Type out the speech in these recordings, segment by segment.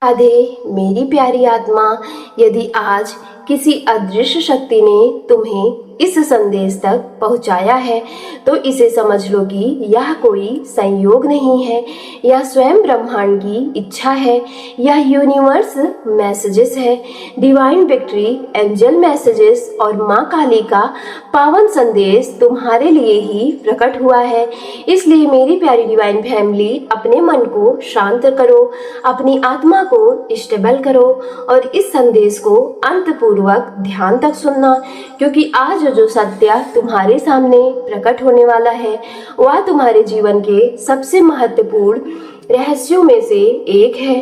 राधे मेरी प्यारी आत्मा, यदि आज किसी अदृश्य शक्ति ने तुम्हें इस संदेश तक पहुंचाया है तो इसे समझ लो कि यह कोई संयोग नहीं है, यह स्वयं ब्रह्मांड की इच्छा है। यह यूनिवर्स मैसेजेस है, डिवाइन विक्ट्री, एंजल मैसेजेस और माँ काली का पावन संदेश तुम्हारे लिए ही प्रकट हुआ है। इसलिए मेरी प्यारी डिवाइन फैमिली, अपने मन को शांत करो, अपनी आत्मा को स्टेबल करो और इस संदेश को अंत पूर्वक ध्यान तक सुनना, क्योंकि आज जो सत्य तुम्हारे सामने प्रकट होने वाला है वह तुम्हारे जीवन के सबसे महत्वपूर्ण रहस्यों में से एक है।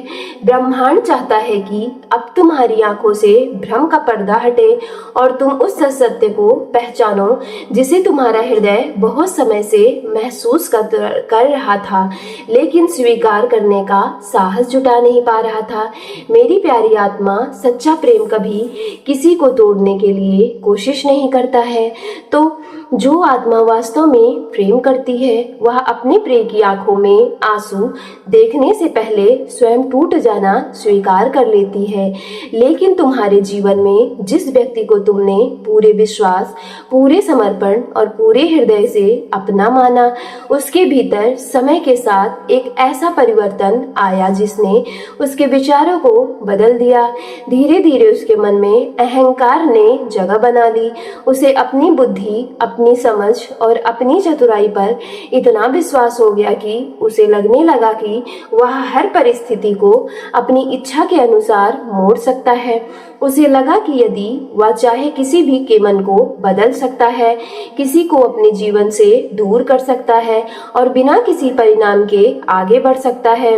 ब्रह्मांड चाहता है कि अब तुम्हारी आंखों से भ्रम का पर्दा हटे और तुम उस सत्य को पहचानो जिसे तुम्हारा हृदय बहुत समय से महसूस कर रहा था, लेकिन स्वीकार करने का साहस जुटा नहीं पा रहा था। मेरी प्यारी आत्मा, सच्चा प्रेम कभी किसी को तोड़ने के लिए कोशिश नहीं करता है। तो जो आत्मा वास्तव में प्रेम करती है वह अपने प्रिय की आंखों में आंसू देखने से पहले स्वयं टूट जाना स्वीकार कर लेती है। लेकिन तुम्हारे जीवन में जिस व्यक्ति को तुमने पूरे विश्वास, पूरे समर्पण और पूरे हृदय से अपना माना, उसके भीतर समय के साथ एक ऐसा परिवर्तन आया जिसने उसके विचारों को बदल दिया। धीरे धीरे उसके मन में अहंकार ने जगह बना ली। उसे अपनी बुद्धि, अपनी समझ और अपनी चतुराई पर इतना विश्वास हो गया कि उसे लगने लगा कि वह हर परिस्थिति को अपनी इच्छा के अनुसार मोड़ सकता है। उसे लगा कि यदि वह चाहे किसी भी के मन को बदल सकता है, किसी को अपने जीवन से दूर कर सकता है और बिना किसी परिणाम के आगे बढ़ सकता है।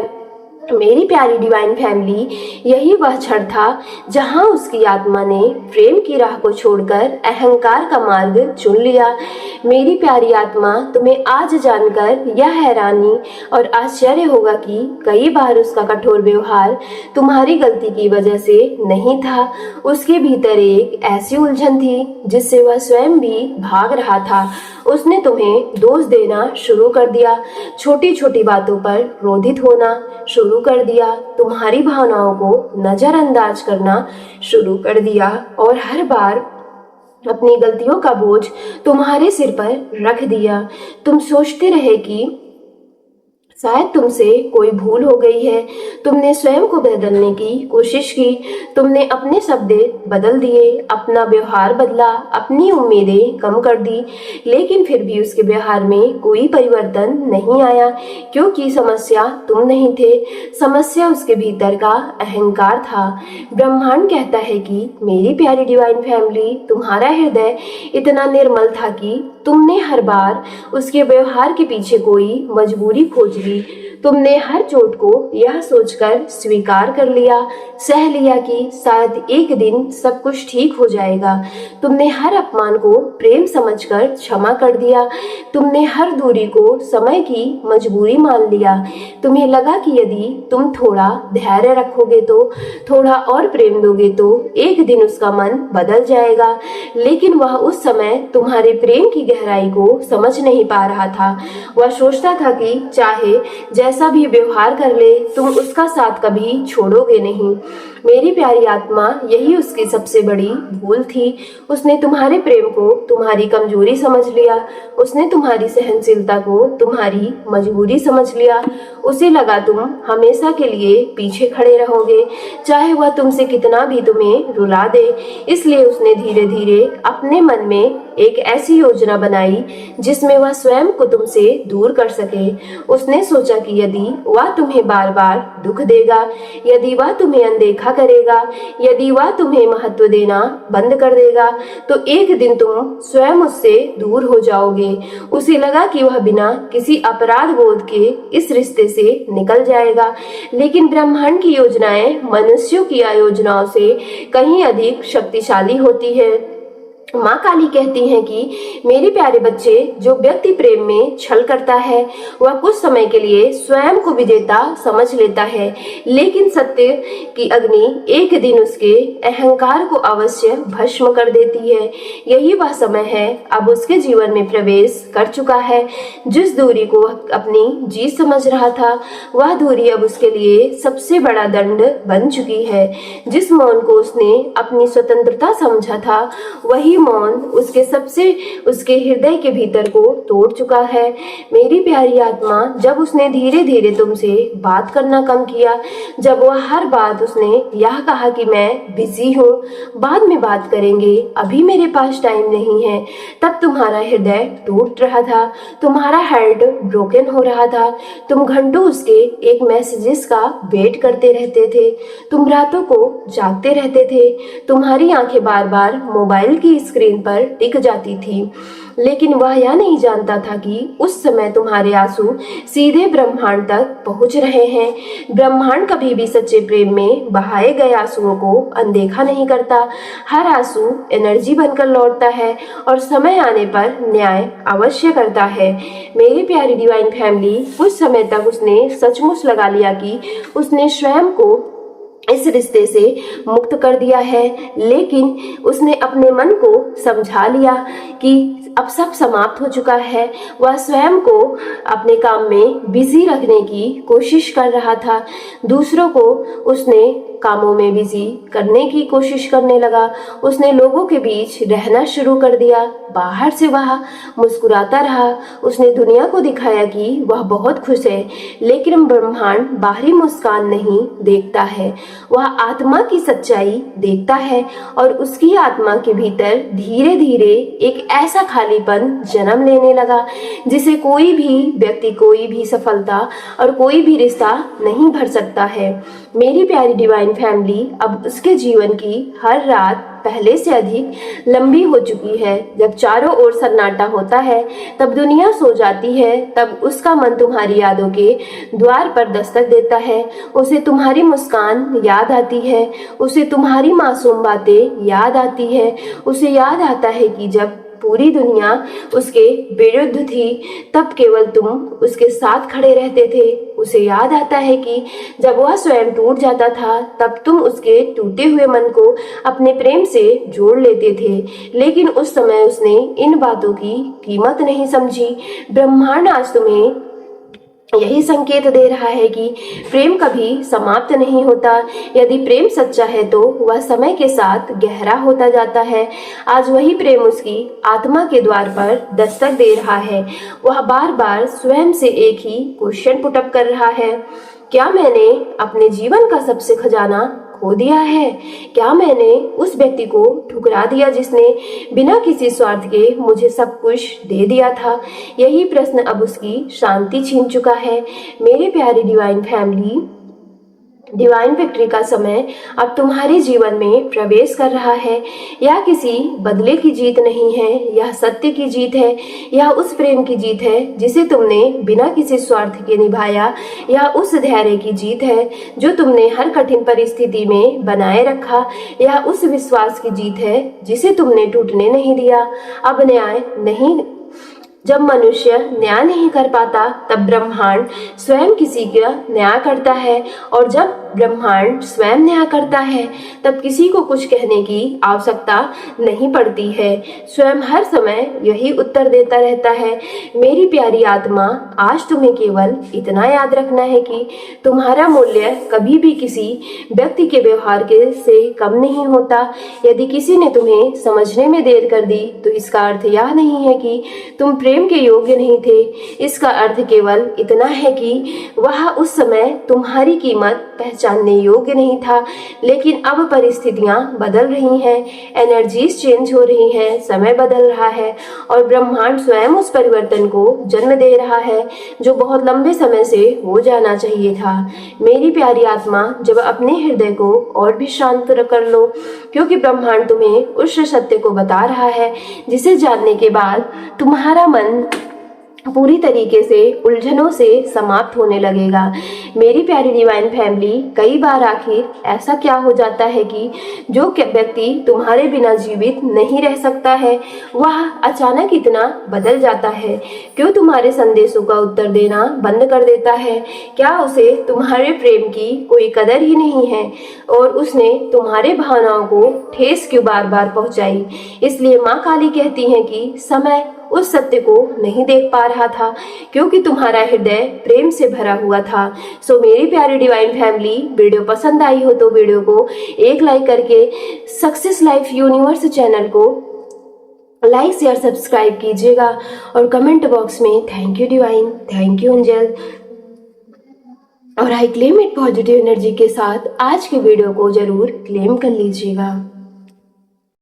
मेरी प्यारी डिवाइन फैमिली, यही वह क्षण था जहां उसकी आत्मा ने प्रेम की राह को छोड़कर अहंकार का मार्ग चुन लिया। मेरी प्यारी आत्मा, तुम्हें आज जानकर यह हैरानी और आश्चर्य होगा कि कई बार उसका कठोर व्यवहार तुम्हारी गलती की वजह से नहीं था। उसके भीतर एक ऐसी उलझन थी जिससे वह स्वयं भी भाग रहा था। उसने तुम्हें दोष देना शुरू कर दिया, छोटी छोटी बातों पर क्रोधित होना शुरू कर दिया, तुम्हारी भावनाओं को नजरअंदाज करना शुरू कर दिया और हर बार अपनी गलतियों का बोझ तुम्हारे सिर पर रख दिया। तुम सोचते रहे कि शायद तुमसे कोई भूल हो गई है। तुमने स्वयं को बदलने की कोशिश की, तुमने अपने शब्द बदल दिए, अपना व्यवहार बदला, अपनी उम्मीदें कम कर दी, लेकिन फिर भी उसके व्यवहार में कोई परिवर्तन नहीं आया, क्योंकि समस्या तुम नहीं थे, समस्या उसके भीतर का अहंकार था। ब्रह्मांड कहता है कि मेरी प्यारी डिवाइन फैमिली, तुम्हारा हृदय इतना निर्मल था कि तुमने हर बार उसके व्यवहार के पीछे कोई मजबूरी खोज ली। तुमने हर चोट को यह सोचकर स्वीकार कर लिया, सह लिया कि शायद एक दिन सब कुछ ठीक हो जाएगा। तुमने हर अपमान को प्रेम समझकर क्षमा कर दिया। तुमने हर दूरी को समय की मजबूरी मान लिया। तुम्हें लगा कि यदि तुम थोड़ा धैर्य रखोगे, तो थोड़ा और प्रेम दोगे, तो एक दिन उसका मन बदल जाएगा। लेकिन वह उस समय तुम्हारे प्रेम की गहराई को समझ नहीं पा रहा था। वह सोचता था कि चाहे जैसा भी व्यवहार कर ले, तुम उसका साथ कभी छोड़ोगे नहीं। मेरी प्यारी आत्मा, यही उसकी सबसे बड़ी भूल थी। उसने तुम्हारे प्रेम को तुम्हारी कमजोरी समझ लिया। उसने तुम्हारी सहनशीलता को तुम्हारी मजबूरी समझ लिया। उसे लगा तुम हमेशा के लिए पीछे खड़े रहोगे, चाहे वह तुमसे कितना भी तुम्हें रुला दे। इसलिए उसने धीरे धीरे अपने मन में एक ऐसी योजना बनाई जिसमें वह स्वयं को तुमसे दूर कर सके। उसने सोचा कि यदि वह तुम्हें बार बार दुख देगा, यदि वह तुम्हें अनदेखा करेगा, यदि वह तुम्हें महत्व देना बंद कर देगा, तो एक दिन तुम स्वयं उससे दूर हो जाओगे। उसे लगा कि वह बिना किसी अपराध बोध के इस रिश्ते से निकल जाएगा, लेकिन ब्रह्मांड की योजनाएं मनुष्यों की योजनाओं से कहीं अधिक शक्तिशाली होती है। माँ काली कहती हैं कि मेरे प्यारे बच्चे, जो व्यक्ति प्रेम में छल करता है वह कुछ समय के लिए स्वयं को विजेता समझ लेता है, लेकिन सत्य की अग्नि एक दिन उसके अहंकार को अवश्य भस्म कर देती है। यही वह समय है अब उसके जीवन में प्रवेश कर चुका है। जिस दूरी को वह अपनी जीत समझ रहा था, वह दूरी अब उसके लिए सबसे बड़ा दंड बन चुकी है। जिस मौन को उसने अपनी स्वतंत्रता समझा था, वही मौन उसके हृदय के भीतर को तोड़ चुका है। मेरी प्यारी आत्मा, जब उसने धीरे धीरे तुमसे बात करना कम किया, जब वह हर बात उसने यह कहा कि मैं बिजी हूँ, बाद में बात करेंगे, अभी मेरे पास टाइम नहीं है, तब तुम्हारा हृदय टूट रहा था, तुम्हारा हार्ट ब्रोकन हो रहा था। तुम घंटों उसके एक मैसेजेस का वेट करते रहते थे, तुम रातों को जागते रहते थे, तुम्हारी आंखें बार बार मोबाइल की स्क्रीन पर टिक जाती थी, लेकिन वह यह नहीं जानता था कि उस समय तुम्हारे आंसू सीधे ब्रह्मांड तक पहुंच रहे हैं। ब्रह्मांड कभी भी सच्चे प्रेम में बहाए गए आंसुओं को अनदेखा नहीं करता। हर आंसू एनर्जी बनकर लौटता है और समय आने पर न्याय अवश्य करता है। मेरी प्यारी डिवाइन फैमिली, कुछ समय तक उसने सचमुच लगा लिया कि उसने स्वयं को इस रिश्ते से मुक्त कर दिया है, लेकिन उसने अपने मन को समझा लिया कि अब सब समाप्त हो चुका है। वह स्वयं को अपने काम में बिजी रखने की कोशिश कर रहा था, दूसरों को उसने कामों में बिजी करने की कोशिश करने लगा। उसने लोगों के बीच रहना शुरू कर दिया, बाहर से वह मुस्कुराता रहा। उसने दुनिया को दिखाया कि वह बहुत खुश है, लेकिन ब्रह्मांड बाहरी मुस्कान नहीं देखता है, वह आत्मा की सच्चाई देखता है। और उसकी आत्मा के भीतर धीरे धीरे एक ऐसा खालीपन जन्म लेने लगा जिसे कोई भी व्यक्ति, कोई भी सफलता और कोई भी रिश्ता नहीं भर सकता है। मेरी प्यारी डिवाइन फैमिली, अब उसके जीवन की हर रात पहले से अधिक लंबी हो चुकी है। जब चारों ओर सन्नाटा होता है, तब दुनिया सो जाती है, तब उसका मन तुम्हारी यादों के द्वार पर दस्तक देता है। उसे तुम्हारी मुस्कान याद आती है, उसे तुम्हारी मासूम बातें याद आती है, उसे याद आता है कि जब पूरी दुनिया उसके विरुद्ध थी, तब केवल तुम उसके साथ खड़े रहते थे। उसे याद आता है कि जब वह स्वयं टूट जाता था, तब तुम उसके टूटे हुए मन को अपने प्रेम से जोड़ लेते थे, लेकिन उस समय उसने इन बातों की कीमत नहीं समझी। ब्रह्मांड आज तुम्हें यही संकेत दे रहा है कि प्रेम कभी समाप्त नहीं होता। यदि प्रेम सच्चा है तो वह समय के साथ गहरा होता जाता है। आज वही प्रेम उसकी आत्मा के द्वार पर दस्तक दे रहा है। वह बार बार स्वयं से एक ही क्वेश्चन पुट अप कर रहा है, क्या मैंने अपने जीवन का सबसे खजाना खो दिया है? क्या मैंने उस व्यक्ति को ठुकरा दिया जिसने बिना किसी स्वार्थ के मुझे सब कुछ दे दिया था? यही प्रश्न अब उसकी शांति छीन चुका है। मेरे प्यारी डिवाइन फैमिली, डिवाइन विक्ट्री का समय अब तुम्हारे जीवन में प्रवेश कर रहा है। यह किसी बदले की जीत नहीं है, यह सत्य की जीत है। यह उस प्रेम की जीत है जिसे तुमने बिना किसी स्वार्थ के निभाया। यह उस धैर्य की जीत है जो तुमने हर कठिन परिस्थिति में बनाए रखा। यह उस विश्वास की जीत है जिसे तुमने टूटने नहीं दिया। अब न्याय नहीं, जब मनुष्य न्याय नहीं कर पाता, तब ब्रह्मांड स्वयं किसी का न्याय करता है, और जब ब्रह्मांड स्वयं न्याय करता है, तब किसी को कुछ कहने की आवश्यकता नहीं पड़ती है। स्वयं हर समय यही उत्तर देता रहता है। मेरी प्यारी आत्मा, आज तुम्हें केवल इतना याद रखना है कि तुम्हारा मूल्य कभी भी किसी व्यक्ति के व्यवहार के से कम नहीं होता। यदि किसी ने तुम्हें समझने में देर कर दी, तो इसका अर्थ यह नहीं है कि तुम प्रेम के योग्य नहीं थे। इसका अर्थ केवल इतना है कि वह उस समय तुम्हारी कीमत पहचानने योग्य नहीं था। लेकिन अब परिस्थितियां बदल रही हैं, एनर्जीज चेंज हो रही हैं, समय बदल रहा है, और ब्रह्मांड स्वयं उस परिवर्तन को जन्म दे रहा है जो बहुत लंबे समय से हो जाना चाहिए था। मेरी प्यारी आत्मा, जब अपने हृदय को और भी शांत कर लो, क्योंकि ब्रह्मांड तुम्हें उस सत्य को बता रहा है जिसे जानने के बाद तुम्हारा मन पूरी तरीके से उलझनों से समाप्त होने लगेगा। मेरी प्यारी डिवाइन फैमिली, कई बार आखिर ऐसा क्या हो जाता है कि जो व्यक्ति तुम्हारे बिना जीवित नहीं रह सकता है वह अचानक इतना बदल जाता है? क्यों तुम्हारे संदेशों का उत्तर देना बंद कर देता है? क्या उसे तुम्हारे प्रेम की कोई कदर ही नहीं है और उसने तुम्हारे भावनाओं को ठेस क्यों बार बार पहुंचाई? इसलिए माँ काली कहती हैं कि समय उस सत्य को नहीं देख पा रहा था क्योंकि तुम्हारा हृदय प्रेम से भरा हुआ था। सो मेरी प्यारी डिवाइन फैमिली, वीडियो पसंद आई हो तो वीडियो को एक लाइक करके सक्सेस लाइफ यूनिवर्स चैनल को लाइक शेयर सब्सक्राइब कीजिएगा और कमेंट बॉक्स में thank you divine, thank you angel और I claim it positive energy के साथ आज के वीडियो को जरूर क्लेम कर लीजिएगा।